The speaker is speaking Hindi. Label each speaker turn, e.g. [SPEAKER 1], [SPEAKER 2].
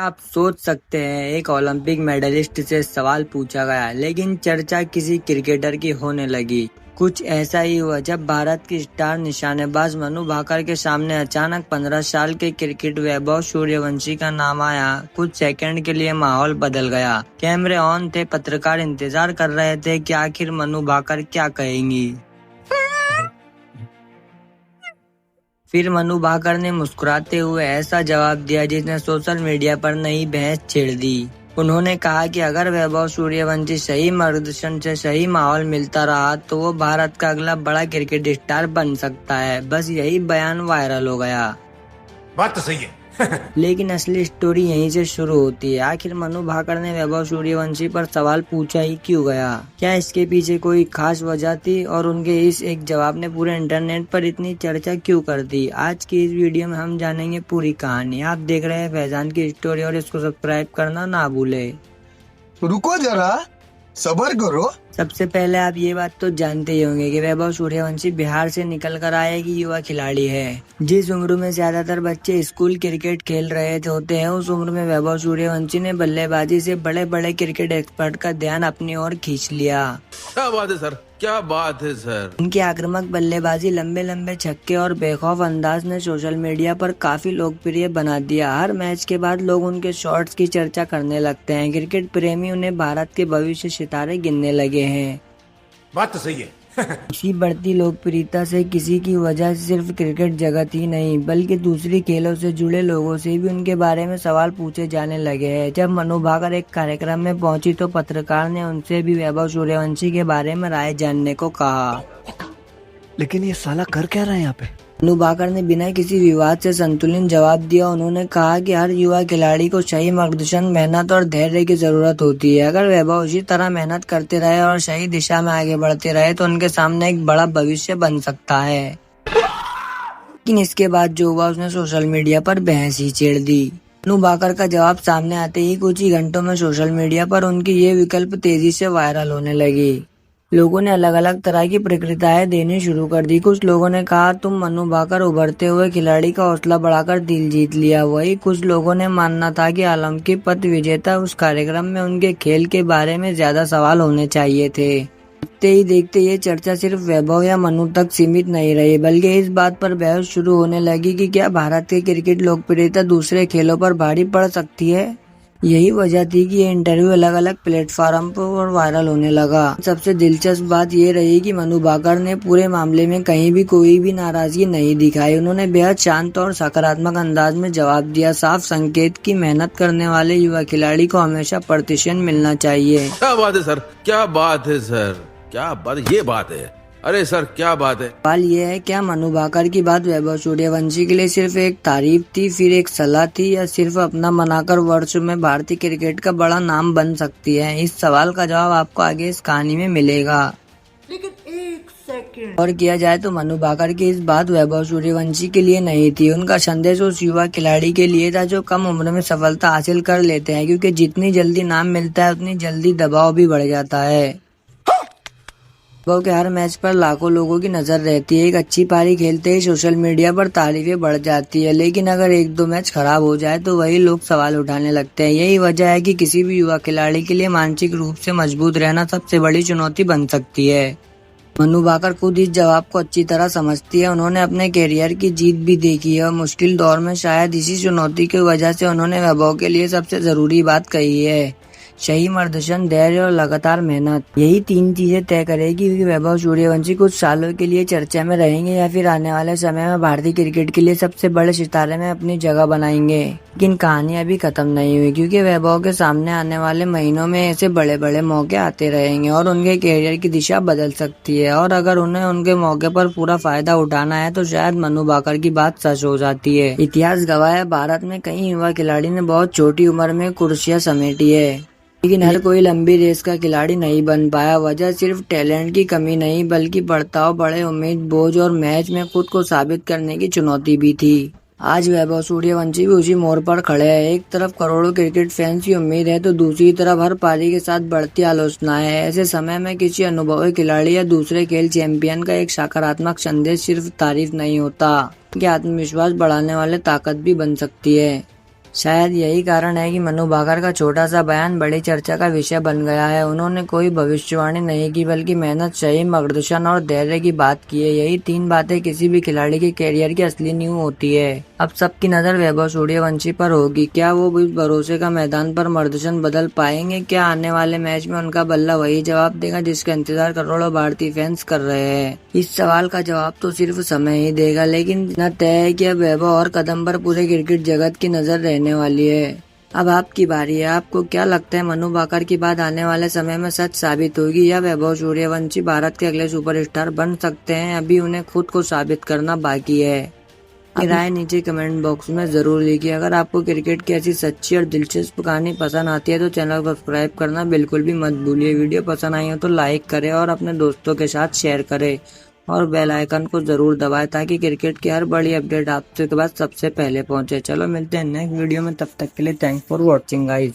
[SPEAKER 1] आप सोच सकते हैं एक ओलंपिक मेडलिस्ट से सवाल पूछा गया, लेकिन चर्चा किसी क्रिकेटर की होने लगी। कुछ ऐसा ही हुआ जब भारत की स्टार निशानेबाज मनु भाकर के सामने अचानक 15 साल के क्रिकेट वैभव सूर्यवंशी का नाम आया। कुछ सेकंड के लिए माहौल बदल गया। कैमरे ऑन थे, पत्रकार इंतजार कर रहे थे कि आखिर मनु भाकर क्या कहेंगी। फिर मनु भाकर ने मुस्कुराते हुए ऐसा जवाब दिया जिसने सोशल मीडिया पर नई बहस छेड़ दी। उन्होंने कहा कि अगर वैभव सूर्यवंशी सही मार्गदर्शन से सही माहौल मिलता रहा तो वो भारत का अगला बड़ा क्रिकेट स्टार बन सकता है। बस यही बयान वायरल हो गया।
[SPEAKER 2] बात तो सही है।
[SPEAKER 1] लेकिन असली स्टोरी यहीं से शुरू होती है। आखिर मनु भाकर ने वैभव सूर्यवंशी पर सवाल पूछा ही क्यों गया? क्या इसके पीछे कोई खास वजह थी और उनके इस एक जवाब ने पूरे इंटरनेट पर इतनी चर्चा क्यों कर दी? आज की इस वीडियो में हम जानेंगे पूरी कहानी। आप देख रहे हैं फैजान की स्टोरी और इसको सब्सक्राइब करना ना भूले।
[SPEAKER 3] रुको जरा, सब्र करो।
[SPEAKER 1] सबसे पहले आप ये बात तो जानते ही होंगे कि वैभव सूर्यवंशी बिहार से निकल कर आए एक युवा खिलाड़ी है। जिस उम्र में ज्यादातर बच्चे स्कूल क्रिकेट खेल रहे होते हैं, उस उम्र में वैभव सूर्यवंशी ने बल्लेबाजी से बड़े बड़े क्रिकेट एक्सपर्ट का ध्यान अपनी ओर खींच लिया।
[SPEAKER 2] क्या बात है सर, क्या बात है सर।
[SPEAKER 1] उनकी आक्रामक बल्लेबाजी, लंबे लंबे छक्के और बेखौफ अंदाज ने सोशल मीडिया पर काफी लोकप्रिय बना दिया। हर मैच के बाद लोग उनके शॉट्स की चर्चा करने लगते हैं। क्रिकेट प्रेमी उन्हें भारत के भविष्य सितारे गिनने लगे हैं।
[SPEAKER 2] बात तो सही है।
[SPEAKER 1] इसी बढ़ती लोकप्रियता से किसी की वजह से सिर्फ क्रिकेट जगत ही नहीं बल्कि दूसरी खेलों से जुड़े लोगों से भी उनके बारे में सवाल पूछे जाने लगे हैं। जब मनु भाकर एक कार्यक्रम में पहुंची तो पत्रकार ने उनसे भी वैभव सूर्यवंशी के बारे में राय जानने को कहा।
[SPEAKER 3] लेकिन ये साला कर क्या रहा है यहाँ पे?
[SPEAKER 1] मनु भाकर ने बिना किसी विवाद से संतुलित जवाब दिया। उन्होंने कहा कि हर युवा खिलाड़ी को सही मार्गदर्शन, मेहनत और धैर्य की जरूरत होती है। अगर वैभव इसी तरह मेहनत करते रहे और सही दिशा में आगे बढ़ते रहे तो उनके सामने एक बड़ा भविष्य बन सकता है। लेकिन इसके बाद जो हुआ उसने सोशल मीडिया पर बहस ही छेड़ दी। मनु भाकर का जवाब सामने आते ही कुछ ही घंटों में सोशल मीडिया पर उनकी ये विकल्प तेजी से वायरल होने लगी। लोगों ने अलग अलग तरह की प्रतिक्रियाएं देनी शुरू कर दी। कुछ लोगों ने कहा तुम मनु भाकर उभरते हुए खिलाड़ी का हौसला बढ़ाकर दिल जीत लिया। वही कुछ लोगों ने मानना था कि ओलंपिक पद विजेता उस कार्यक्रम में उनके खेल के बारे में ज्यादा सवाल होने चाहिए थे। देखते ही देखते ये चर्चा सिर्फ वैभव या मनु तक सीमित नहीं रही बल्कि इस बात पर बहस शुरू होने लगी कि क्या भारत की क्रिकेट लोकप्रियता दूसरे खेलों पर भारी पड़ सकती है। यही वजह थी कि ये इंटरव्यू अलग अलग प्लेटफॉर्म पर वायरल होने लगा। सबसे दिलचस्प बात ये रही कि मनु भाकर ने पूरे मामले में कहीं भी कोई भी नाराजगी नहीं दिखाई। उन्होंने बेहद शांत और सकारात्मक अंदाज में जवाब दिया, साफ संकेत कि मेहनत करने वाले युवा खिलाड़ी को हमेशा प्रतिशत मिलना चाहिए।
[SPEAKER 2] क्या बात है सर, क्या बात है सर, क्या बात, ये बात है। अरे सर क्या बात है।
[SPEAKER 1] सवाल ये है, क्या मनु भाकर की बात वैभव सूर्यवंशी के लिए सिर्फ एक तारीफ थी, फिर एक सलाह थी, या सिर्फ अपना मनाकर वर्ष में भारतीय क्रिकेट का बड़ा नाम बन सकती है? इस सवाल का जवाब आपको आगे इस कहानी में मिलेगा।
[SPEAKER 4] लेकिन एक सेकंड
[SPEAKER 1] और किया जाए तो मनु भाकर की इस बात वैभव सूर्यवंशी के लिए नहीं थी। उनका संदेश उस युवा खिलाड़ी के लिए था जो कम उम्र में सफलता हासिल कर लेते हैं, क्योंकि जितनी जल्दी नाम मिलता है उतनी जल्दी दबाव भी बढ़ जाता है। वैभव के हर मैच पर लाखों लोगों की नजर रहती है। एक अच्छी पारी खेलते ही सोशल मीडिया पर तारीफें बढ़ जाती है, लेकिन अगर एक दो मैच खराब हो जाए तो वही लोग सवाल उठाने लगते हैं। यही वजह है कि किसी भी युवा खिलाड़ी के लिए मानसिक रूप से मजबूत रहना सबसे बड़ी चुनौती बन सकती है। मनु भाकर खुद इस जवाब को अच्छी तरह समझती है। उन्होंने अपने कैरियर की जीत भी देखी है और मुश्किल दौर में शायद इसी चुनौती की वजह से उन्होंने वैभव के लिए सबसे जरूरी बात कही है, सही मार्गदर्शन, धैर्य और लगातार मेहनत। यही तीन चीजें तय करेगी कि वैभव सूर्यवंशी कुछ सालों के लिए चर्चा में रहेंगे या फिर आने वाले समय में भारतीय क्रिकेट के लिए सबसे बड़े सितारे में अपनी जगह बनाएंगे। लेकिन कहानी अभी खत्म नहीं हुई, क्योंकि वैभव के सामने आने वाले महीनों में ऐसे बड़े बड़े मौके आते रहेंगे और उनके कैरियर की दिशा बदल सकती है। और अगर उन्हें उनके मौके पर पूरा फायदा उठाना है तो शायद मनु भाकर की बात सच हो जाती है। इतिहास गवाह है, भारत में कई युवा खिलाड़ी ने बहुत छोटी उम्र में कुर्सियां समेटी है, लेकिन हर कोई लंबी रेस का खिलाड़ी नहीं बन पाया। वजह सिर्फ टैलेंट की कमी नहीं बल्कि बर्ताव, बड़े उम्मीद बोझ और मैच में खुद को साबित करने की चुनौती भी थी। आज वैभव सूर्यवंशी भी उसी मोड़ पर खड़े हैं। एक तरफ करोड़ों क्रिकेट फैंस की उम्मीद है तो दूसरी तरफ हर पारी के साथ बढ़ती आलोचनाएं है। ऐसे समय में किसी अनुभवी खिलाड़ी या दूसरे खेल चैंपियन का एक सकारात्मक संदेश सिर्फ तारीफ नहीं होता, कि आत्मविश्वास बढ़ाने वाले ताकत भी बन सकती है। शायद यही कारण है कि मनु भाकर का छोटा सा बयान बड़ी चर्चा का विषय बन गया है। उन्होंने कोई भविष्यवाणी नहीं की, बल्कि मेहनत, सही मार्गदर्शन और धैर्य की बात की है। यही 3 बातें किसी भी खिलाड़ी के कैरियर की असली नींव होती है। अब सबकी नजर वैभव सूर्यवंशी पर होगी। क्या वो भी भरोसे का मैदान पर मार्गदर्शन बदल पाएंगे? क्या आने वाले मैच में उनका बल्ला वही जवाब देगा जिसका इंतजार करोड़ों भारतीय फैंस कर रहे हैं? इस सवाल का जवाब तो सिर्फ समय ही देगा, लेकिन इतना तय है कि अब वैभव और कदम पर पूरे क्रिकेट जगत की नजर रहने वाली है। अब आपकी बारी है। आपको क्या लगता है, मनु भाकर की बात आने वाले समय में सच साबित होगी या वैभव सूर्यवंशी भारत के अगले सुपरस्टार बन सकते हैं? अभी उन्हें खुद को साबित करना बाकी है। अपनी राय नीचे कमेंट बॉक्स में जरूर लिखिए। अगर आपको क्रिकेट की ऐसी सच्ची और दिलचस्प कहानी पसंद आती है तो चैनल को सब्सक्राइब करना बिल्कुल भी मत भूलिए। वीडियो पसंद आई हो तो लाइक करें और अपने दोस्तों के साथ शेयर करें और बेल आइकन को जरूर दबाएं ताकि क्रिकेट की हर बड़ी अपडेट आपके पास सबसे पहले पहुंचे। चलो मिलते हैं नेक्स्ट वीडियो में, तब तक के लिए थैंक्स फॉर वॉचिंग गाइस।